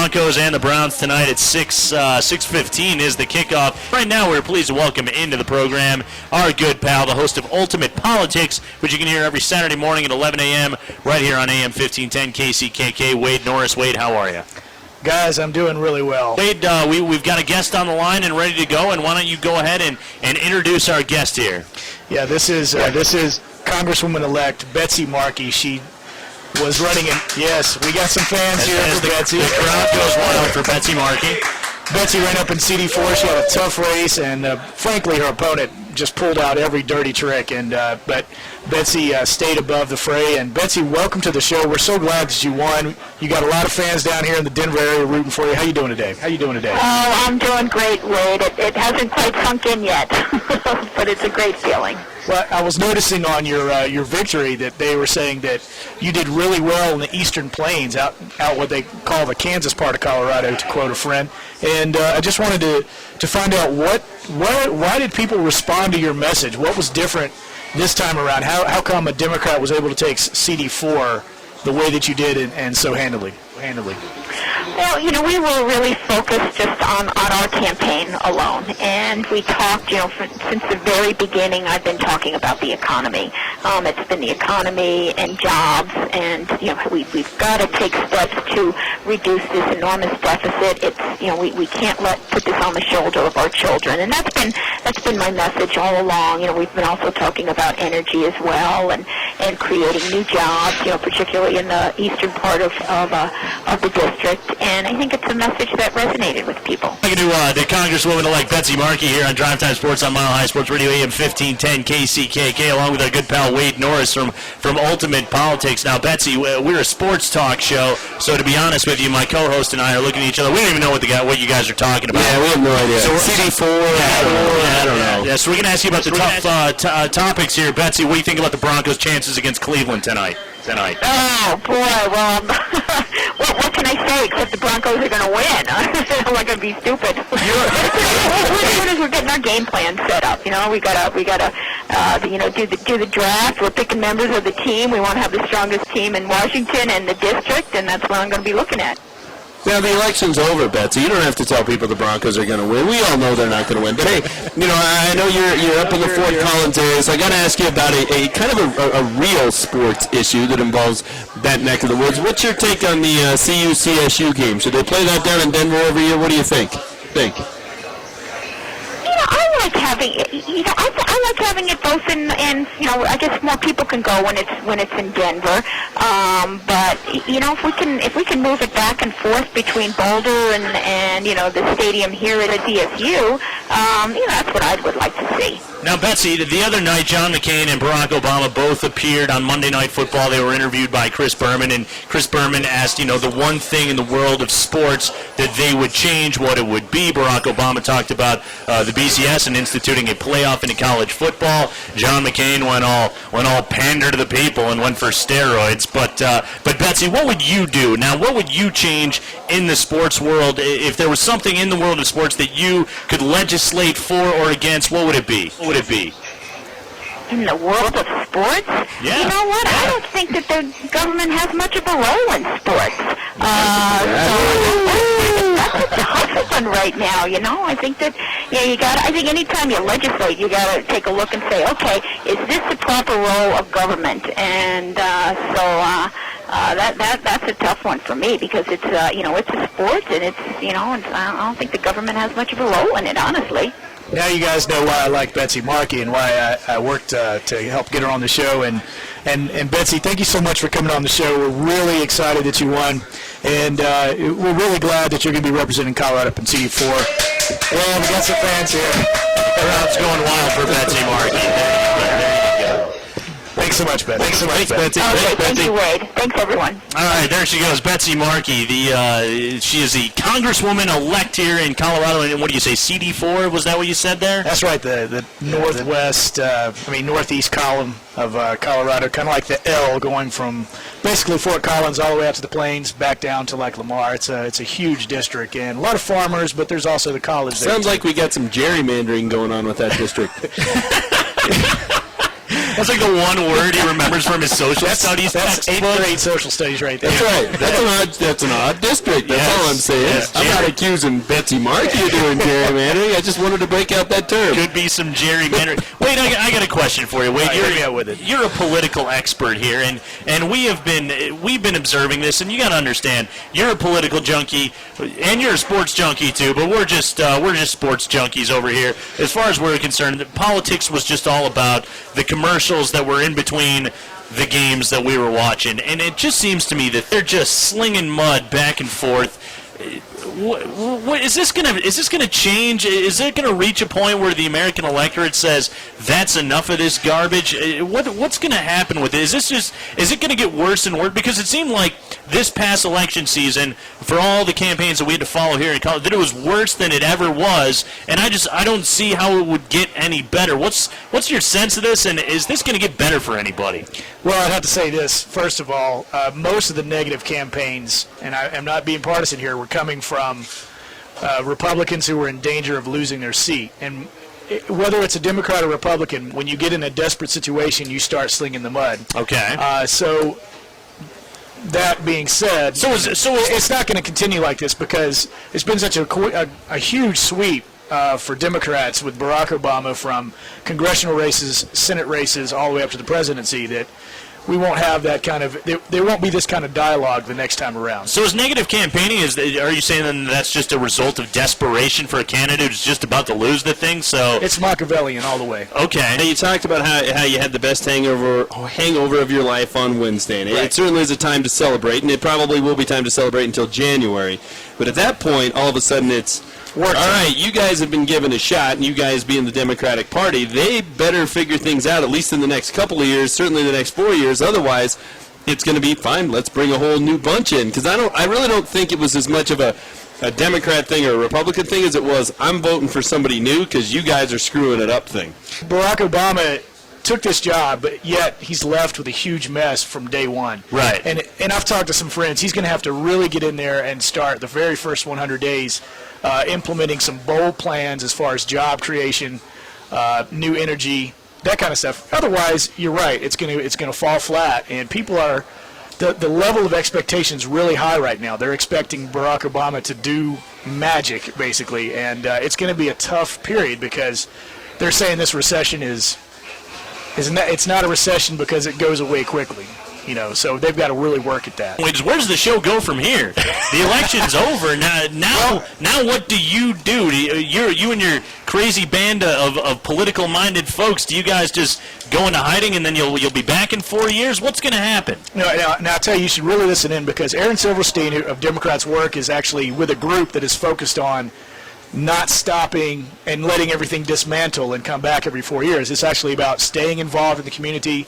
Broncos and the Browns tonight at 6:15 is the kickoff. Right now, we're pleased to welcome into the program our good pal, the host of Ultimate Politics, which you can hear every Saturday morning at 11 a.m. right here on AM 1510 KCKK. Wade Norris. Wade, how are you? Guys, I'm doing really well. Wade, we've got a guest on the line and ready to go, and why don't you go ahead and introduce our guest here? Yeah, this is Congresswoman-elect Betsy Markey. She was running in. Yes, we got some fans here for Betsy. The crowd goes wild for Betsy Markey. Betsy ran up in CD4. She had a tough race, and frankly, her opponent just pulled out every dirty trick. But Betsy stayed above the fray. And Betsy, welcome to the show. We're so glad that you won. You got a lot of fans down here in the Denver area rooting for you. How you doing today? Oh, I'm doing great, Wade. It hasn't quite sunk in yet, but it's a great feeling. Well, I was noticing on your victory that they were saying that you did really well in the Eastern Plains, out what they call the Kansas part of Colorado, to quote a friend. And I just wanted to find out why did people respond to your message? What was different this time around? How come a Democrat was able to take CD4 the way that you did and so handily? Well, we were really focused just on our campaign alone, and we talked, since the very beginning I've been talking about the economy. It's been the economy and jobs, and, we've got to take steps to reduce this enormous deficit. It's, we can't put this on the shoulder of our children, and that's been my message all along. We've been also talking about energy as well, and creating new jobs, particularly in the eastern part of the district, and I think it's a message that resonated with people. Thank you to the Congresswoman-elect Betsy Markey here on Drive Time Sports on Mile High Sports Radio AM 1510 KCKK, along with our good pal Wade Norris from Ultimate Politics. Now, Betsy, we're a sports talk show, so to be honest with you, my co-host and I are looking at each other. We don't even know what you guys are talking about. Yeah, we have no idea. So CD4, I don't know. Yeah, so we're going to ask you about the tough topics here. Betsy, what do you think about the Broncos' chances against Cleveland tonight? Oh, boy, well, what can I say except the Broncos are going to win? I'm not going to be stupid. We're getting our game plan set up. We got to do the draft. We're picking members of the team. We want to have the strongest team in Washington and the district, and that's what I'm going to be looking at. Now, the election's over, Betsy. You don't have to tell people the Broncos are going to win. We all know they're not going to win. But, hey, I know you're up in the Fort Collins area, so I got to ask you about a kind of a real sports issue that involves that neck of the woods. What's your take on the CU-CSU game? Should they play that down in Denver every year? What do you think? I like having it both in I guess more people can go when it's in Denver. But if we can move it back and forth between Boulder and the stadium here at DSU, that's what I would like to see. Now, Betsy, the other night, John McCain and Barack Obama both appeared on Monday Night Football. They were interviewed by Chris Berman, and Chris Berman asked, the one thing in the world of sports that they would change, what it would be. Barack Obama talked about the BCS and instituting a playoff into college football. John McCain went all pander to the people and went for steroids. But Betsy, what would you do? Now, what would you change in the sports world? If there was something in the world of sports that you could legislate for or against, what would it be? In the world of sports? Yeah. You know what? I don't think that the government has much of a role in sports. That's a tough one right now, I think that, I think anytime you legislate, you got to take a look and say, okay, is this the proper role of government? And that's a tough one for me because it's, it's a sport and it's, I don't think the government has much of a role in it, honestly. Now you guys know why I like Betsy Markey and why I worked to help get her on the show. And Betsy, thank you so much for coming on the show. We're really excited that you won, and we're really glad that you're going to be representing Colorado up in CD4. And we got some fans here. The crowd's going wild for Betsy Markey. There you go. Thanks so much, Betsy. Thanks, Betsy. Okay, thank you, Wade. Thanks, everyone. All right, there she goes, Betsy Markey. She is the Congresswoman-elect here in Colorado. And what do you say, CD4? Was that what you said there? That's right, the northeast column of Colorado, kind of like the L going from basically Fort Collins all the way out to the plains, back down to like Lamar. It's a huge district and a lot of farmers, but there's also the college there. Sounds like we got some gerrymandering going on with that district. That's like the one word he remembers from his social studies That's textbook. 8th grade social studies right there. That's right. That's an odd district. That's Yes. all I'm saying. Yes. I'm not accusing Betsy Markey of doing gerrymandering. I just wanted to break out that term. Could be some gerrymandering. Wade, I got a question for you. Wade, hit me out with it. You're a political expert here, and we've been observing this, and you got to understand, you're a political junkie, and you're a sports junkie too. But we're just sports junkies over here. As far as we're concerned, politics was just all about the commercials that were in between the games that we were watching, and it just seems to me that they're just slinging mud back and forth. What is this gonna change? Is it gonna reach a point where the American electorate says that's enough of this garbage? What's gonna happen with it? Is it gonna get worse and worse? Because it seemed like this past election season, for all the campaigns that we had to follow here in college, that it was worse than it ever was, and I don't see how it would get any better. What's your sense of this, and is this gonna get better for anybody? Well, I'd have to say this. First of all, most of the negative campaigns, and I'm not being partisan here, were coming from Republicans who were in danger of losing their seat. And whether it's a Democrat or Republican, when you get in a desperate situation, you start slinging the mud. Okay. So that being said, it's not going to continue like this because it's been such a huge sweep for Democrats with Barack Obama from congressional races, Senate races, all the way up to the presidency that we won't have that kind of there won't be this kind of dialogue the next time around. So is negative campaigning, are you saying then that's just a result of desperation for a candidate who's just about to lose the thing? So It's Machiavellian all the way. Okay. Now, you talked about how you had the best hangover of your life on Wednesday, and Right. it certainly is a time to celebrate, and it probably will be time to celebrate until January. But at that point, all of a sudden it's, all right, you guys have been given a shot, and you guys being the Democratic Party, they better figure things out, at least in the next couple of years, certainly the next 4 years. Otherwise, it's going to be fine. Let's bring a whole new bunch in. Because I really don't think it was as much of a Democrat thing or a Republican thing as it was, I'm voting for somebody new because you guys are screwing it up thing. Barack Obama took this job, but yet he's left with a huge mess from day one. Right. And I've talked to some friends. He's going to have to really get in there and start the very first 100 days implementing some bold plans as far as job creation, new energy, that kind of stuff. Otherwise, you're right. It's going to fall flat, and people are the level of expectation is really high right now. They're expecting Barack Obama to do magic, basically, and it's going to be a tough period because they're saying this recession it's not a recession because it goes away quickly. So they've got to really work at that. Where does the show go from here? The election's over. Now what do? You and your crazy band of political-minded folks, do you guys just go into hiding and then you'll be back in 4 years? What's going to happen? Now I'll tell you, you should really listen in because Aaron Silverstein of Democrats Work is actually with a group that is focused on not stopping and letting everything dismantle and come back every 4 years. It's actually about staying involved in the community,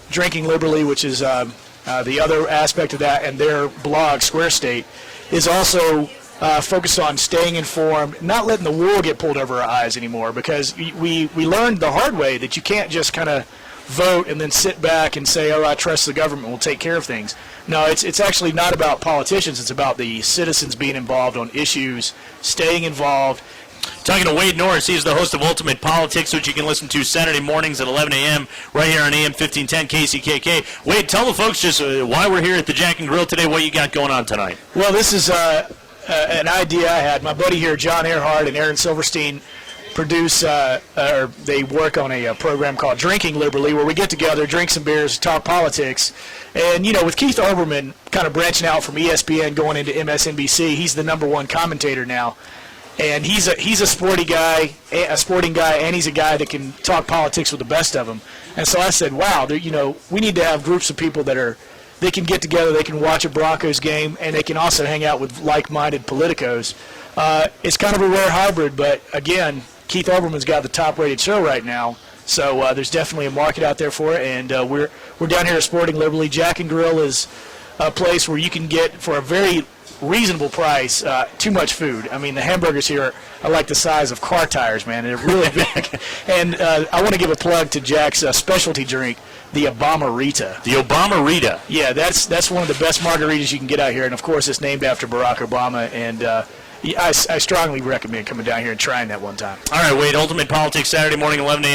drinking liberally, which is the other aspect of that, and their blog, Square State, is also focused on staying informed, not letting the wool get pulled over our eyes anymore, because we learned the hard way that you can't just kind of vote and then sit back and say, oh, I trust the government will take care of things. No, it's actually not about politicians. It's about the citizens being involved on issues, staying involved. Talking to Wade Norris, he's the host of Ultimate Politics, which you can listen to Saturday mornings at 11 a.m. right here on AM 1510 KCKK. Wade, tell the folks just why we're here at the Jack and Grill today, what you got going on tonight. Well, this is an idea I had. My buddy here, John Earhart, and Aaron Silverstein produce, or they work on a program called Drinking Liberally, where we get together, drink some beers, talk politics. And, with Keith Olbermann kind of branching out from ESPN going into MSNBC, he's the #1 commentator now. And he's a sporting guy, and he's a guy that can talk politics with the best of them. And so I said, wow, we need to have groups of people they can get together, they can watch a Broncos game, and they can also hang out with like-minded politicos. It's kind of a rare hybrid, but again, Keith Olbermann's got the top-rated show right now, so there's definitely a market out there for it. And we're down here at Sporting Liberally. Jack and Grill is a place where you can get, for a very reasonable price, too much food. I mean, the hamburgers here are like the size of car tires, man. They're really big. And I want to give a plug to Jack's specialty drink, the Obama Rita. The Obama Rita. Yeah, that's one of the best margaritas you can get out here, and of course it's named after Barack Obama, and I strongly recommend coming down here and trying that one time. All right, Wade, Ultimate Politics, Saturday morning, 11 a.m.